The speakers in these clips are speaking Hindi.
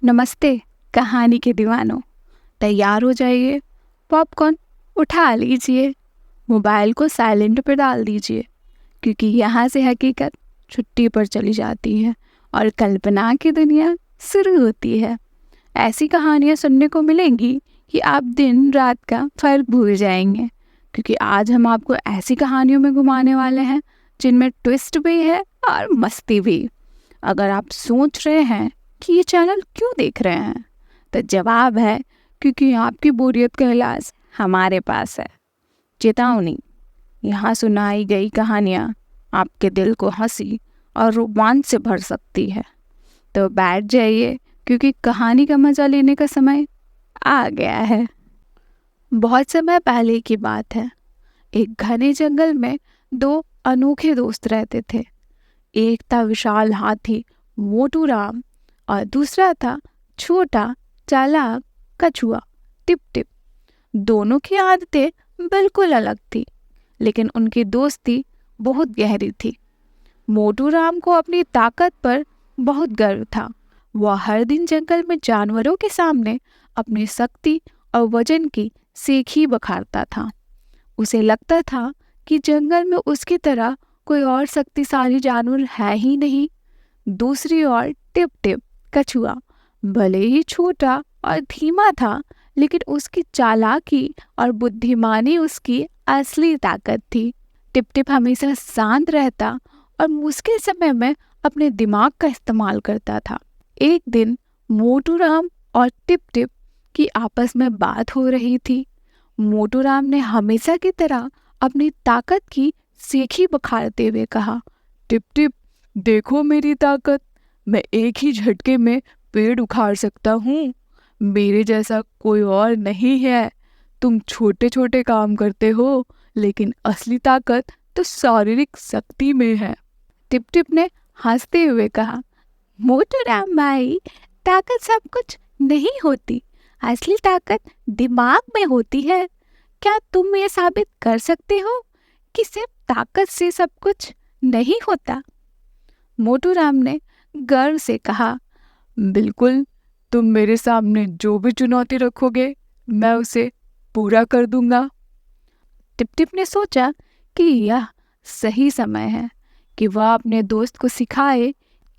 नमस्ते कहानी के दीवानों। तैयार हो जाइए, पॉपकॉर्न उठा लीजिए, मोबाइल को साइलेंट पर डाल दीजिए, क्योंकि यहाँ से हकीकत छुट्टी पर चली जाती है और कल्पना की दुनिया शुरू होती है। ऐसी कहानियाँ सुनने को मिलेंगी कि आप दिन रात का फर्क भूल जाएंगे, क्योंकि आज हम आपको ऐसी कहानियों में घुमाने वाले हैं जिनमें ट्विस्ट भी है और मस्ती भी। अगर आप सोच रहे हैं कि ये चैनल क्यों देख रहे हैं, तो जवाब है क्योंकि आपकी बोरियत का इलाज हमारे पास है। चेतावनी, यहाँ सुनाई गई कहानियाँ आपके दिल को हंसी और रोमांच से भर सकती है। तो बैठ जाइए, क्योंकि कहानी का मजा लेने का समय आ गया है। बहुत समय पहले की बात है। एक घने जंगल में दो अनोखे दोस्त रहते थे। एक था विशाल हाथी मोटू राम और दूसरा था छोटा चालाक कछुआ टिप टिप। दोनों की आदतें बिल्कुल अलग थी, लेकिन उनकी दोस्ती बहुत गहरी थी। मोटू राम को अपनी ताकत पर बहुत गर्व था। वह हर दिन जंगल में जानवरों के सामने अपनी शक्ति और वजन की सीख ही बखारता था। उसे लगता था कि जंगल में उसकी तरह कोई और शक्तिशाली जानवर है ही नहीं। दूसरी ओर टिप टिप कछुआ भले ही छोटा और धीमा था, लेकिन उसकी चालाकी और बुद्धिमानी उसकी असली ताकत थी। टिप टिप हमेशा शांत रहता और मुश्किल समय में अपने दिमाग का इस्तेमाल करता था। एक दिन मोटू राम और टिप टिप की आपस में बात हो रही थी। मोटू राम ने हमेशा की तरह अपनी ताकत की सीख ही बखारते हुए कहा, टिप टिप देखो मेरी ताकत, मैं एक ही झटके में पेड़ उखाड़ सकता हूँ। मेरे जैसा कोई और नहीं है। तुम छोटे छोटे काम करते हो, लेकिन असली ताकत तो शारीरिक शक्ति में है। टिप टिप ने हंसते हुए कहा, मोटू राम भाई, ताकत सब कुछ नहीं होती, असली ताकत दिमाग में होती है। क्या तुम ये साबित कर सकते हो कि सिर्फ ताकत से सब कुछ नहीं होता? मोटू राम ने गर्व से कहा, बिल्कुल, तुम मेरे सामने जो भी चुनौती रखोगे मैं उसे पूरा कर दूंगा। टिप टिप ने सोचा कि यह सही समय है कि वह अपने दोस्त को सिखाए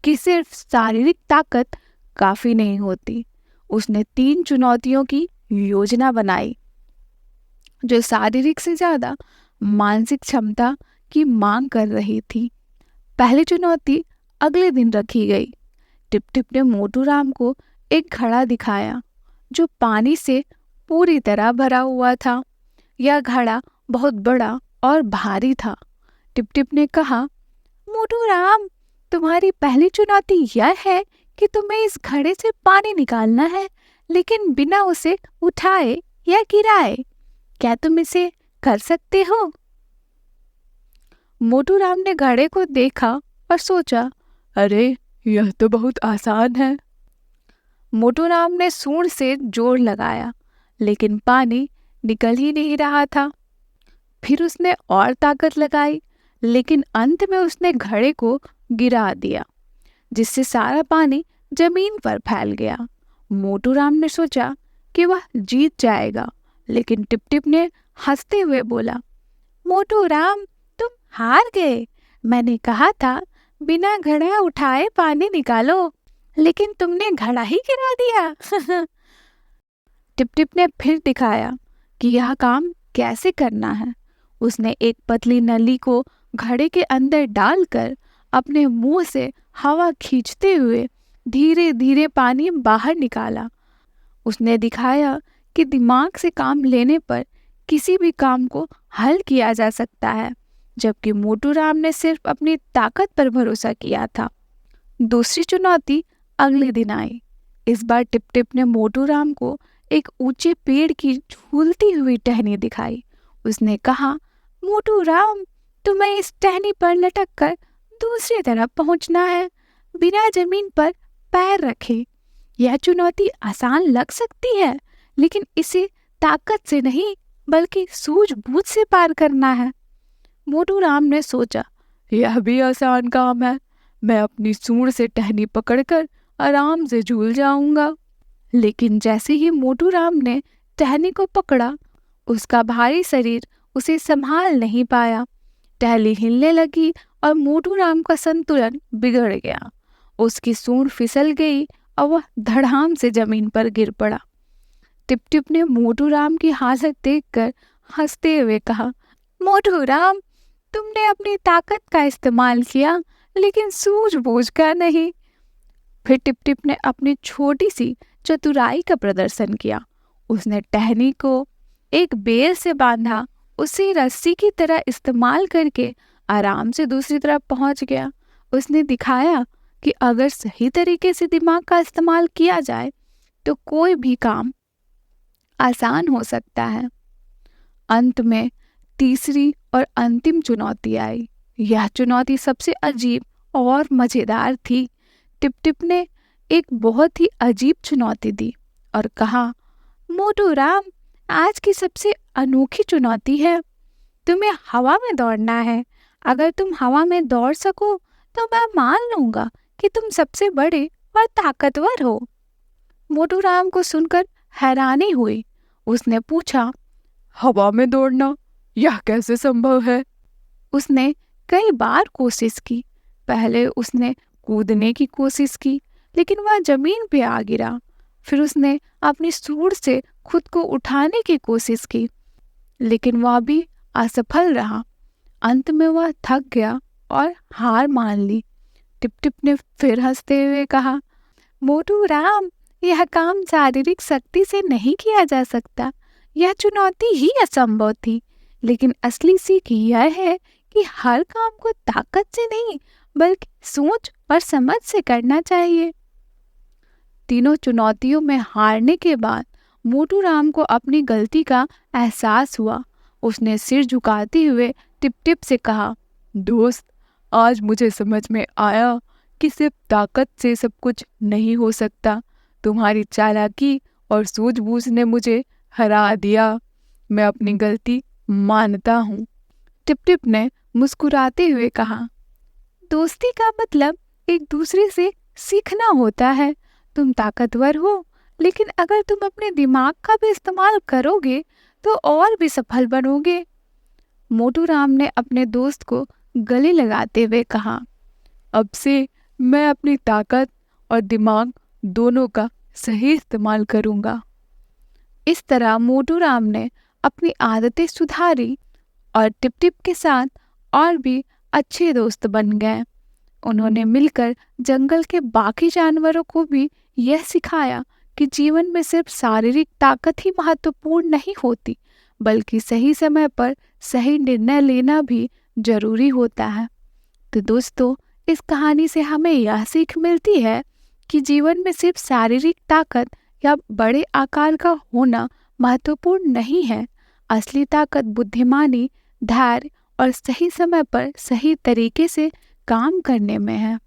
कि सिर्फ शारीरिक ताकत काफी नहीं होती। उसने 3 चुनौतियों की योजना बनाई, जो शारीरिक से ज्यादा मानसिक क्षमता की मांग कर रही थी। पहली चुनौती अगले दिन रखी गई। टिप टिप ने मोटू राम को एक घड़ा दिखाया जो पानी से पूरी तरह भरा हुआ था। यह घड़ा बहुत बड़ा और भारी था। टिप टिप ने कहा, मोटू राम, तुम्हारी पहली चुनौती यह है कि तुम्हें इस घड़े से पानी निकालना है, लेकिन बिना उसे उठाए या गिराए। क्या तुम इसे कर सकते हो? मोटू राम ने घड़े को देखा और सोचा, अरे यह तो बहुत आसान है। मोटू राम ने सूंड से जोर लगाया, लेकिन पानी निकल ही नहीं रहा था। फिर उसने और ताकत लगाई, लेकिन अंत में उसने घड़े को गिरा दिया, जिससे सारा पानी जमीन पर फैल गया। मोटू राम ने सोचा कि वह जीत जाएगा, लेकिन टिप टिप ने हंसते हुए बोला, मोटू राम, तुम हार गए। मैंने कहा था बिना घड़ा उठाए पानी निकालो, लेकिन तुमने घड़ा ही गिरा दिया। टिप टिप ने फिर दिखाया कि यह काम कैसे करना है। उसने एक पतली नली को घड़े के अंदर डालकर अपने मुंह से हवा खींचते हुए धीरे धीरे पानी बाहर निकाला। उसने दिखाया कि दिमाग से काम लेने पर किसी भी काम को हल किया जा सकता है, जबकि मोटू राम ने सिर्फ अपनी ताकत पर भरोसा किया था। दूसरी चुनौती अगले दिन आई। इस बार टिप टिप ने मोटू राम को एक ऊंचे पेड़ की झूलती हुई टहनी दिखाई। उसने कहा, मोटू राम, तुम्हें इस टहनी पर लटक कर दूसरी तरफ पहुंचना है, बिना जमीन पर पैर रखे। यह चुनौती आसान लग सकती है, लेकिन इसे ताकत से नहीं बल्कि सूझबूझ से पार करना है। मोटू राम ने सोचा, यह भी आसान काम है। मैं अपनी सूंड से टहनी पकड़कर आराम से झूल जाऊंगा। लेकिन जैसे ही मोटू राम ने टहनी को पकड़ा, उसका भारी शरीर उसे संभाल नहीं पाया। टहनी हिलने लगी और मोटू राम का संतुलन बिगड़ गया। उसकी सूंड फिसल गई और वह धड़ाम से जमीन पर गिर पड़ा। टिप टिप ने मोटू राम की हालत देखकर हंसते हुए कहा, मोटू राम, तुमने अपनी ताकत का इस्तेमाल किया, लेकिन सूझबूझ का नहीं। फिर टिप टिप ने अपनी छोटी सी चतुराई का प्रदर्शन किया। उसने टहनी को एक बेल से बांधा, उसे रस्सी की तरह इस्तेमाल करके आराम से दूसरी तरफ पहुंच गया। उसने दिखाया कि अगर सही तरीके से दिमाग का इस्तेमाल किया जाए तो कोई भी काम आसान हो सकता है। अंत में तीसरी और अंतिम चुनौती आई। यह चुनौती सबसे अजीब और मजेदार थी। टिप टिप ने एक बहुत ही अजीब चुनौती दी और कहा, मोटू राम, आज की सबसे अनोखी चुनौती है। तुम्हें हवा में दौड़ना है। अगर तुम हवा में दौड़ सको तो मैं मान लूंगा कि तुम सबसे बड़े और ताकतवर हो। मोटू राम को सुनकर हैरानी हुई। उसने पूछा, हवा में दौड़ना, यह कैसे संभव है? उसने कई बार कोशिश की। पहले उसने कूदने की कोशिश की, लेकिन वह जमीन पे आ गिरा। फिर उसने अपनी सूंड से खुद को उठाने की कोशिश की, लेकिन वह भी असफल रहा। अंत में वह थक गया और हार मान ली। टिप टिप ने फिर हंसते हुए कहा, मोटू राम, यह काम शारीरिक शक्ति से नहीं किया जा सकता। यह चुनौती ही असंभव थी। लेकिन असली सीख यह है कि हर काम को ताकत से नहीं, बल्कि सोच और समझ से करना चाहिए। तीनों चुनौतियों में हारने के बाद मोटू राम को अपनी गलती का एहसास हुआ। उसने सिर झुकाते हुए टिप टिप से कहा, दोस्त, आज मुझे समझ में आया कि सिर्फ ताकत से सब कुछ नहीं हो सकता। तुम्हारी चालाकी और सूझबूझ ने मुझे हरा दिया। मैं अपनी गलती मानता हूँ। टिप टिप ने मुस्कुराते हुए कहा, दोस्ती का मतलब एक दूसरे से सीखना होता है। तुम ताकतवर हो, लेकिन अगर तुम अपने दिमाग का भी इस्तेमाल करोगे तो और भी सफल बनोगे। मोटू राम ने अपने दोस्त को गले लगाते हुए कहा, अब से मैं अपनी ताकत और दिमाग दोनों का सही इस्तेमाल करूंगा। इस तरह मोटू राम ने अपनी आदतें सुधारी और टिप टिप के साथ और भी अच्छे दोस्त बन गए। उन्होंने मिलकर जंगल के बाकी जानवरों को भी यह सिखाया कि जीवन में सिर्फ शारीरिक ताकत ही महत्वपूर्ण नहीं होती, बल्कि सही समय पर सही निर्णय लेना भी जरूरी होता है। तो दोस्तों, इस कहानी से हमें यह सीख मिलती है कि जीवन में सिर्फ शारीरिक ताकत या बड़े आकार का होना महत्वपूर्ण नहीं है। असली ताकत बुद्धिमानी, धैर्य और सही समय पर सही तरीके से काम करने में है।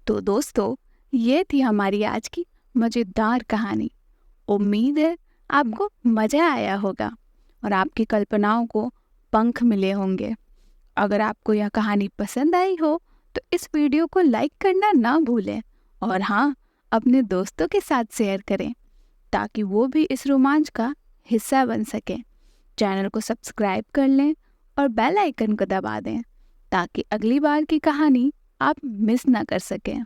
तो दोस्तों, ये थी हमारी आज की मज़ेदार कहानी। उम्मीद है आपको मज़ा आया होगा और आपकी कल्पनाओं को पंख मिले होंगे। अगर आपको यह कहानी पसंद आई हो तो इस वीडियो को लाइक करना ना भूलें और हाँ, अपने दोस्तों के साथ शेयर करें ताकि वो भी इस रोमांच का हिस्सा बन सकें। चैनल को सब्सक्राइब कर लें और बेल आइकन को दबा दें ताकि अगली बार की कहानी आप मिस ना कर सकें।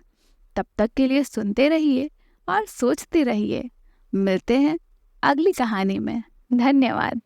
तब तक के लिए सुनते रहिए और सोचते रहिए। मिलते हैं अगली कहानी में। धन्यवाद।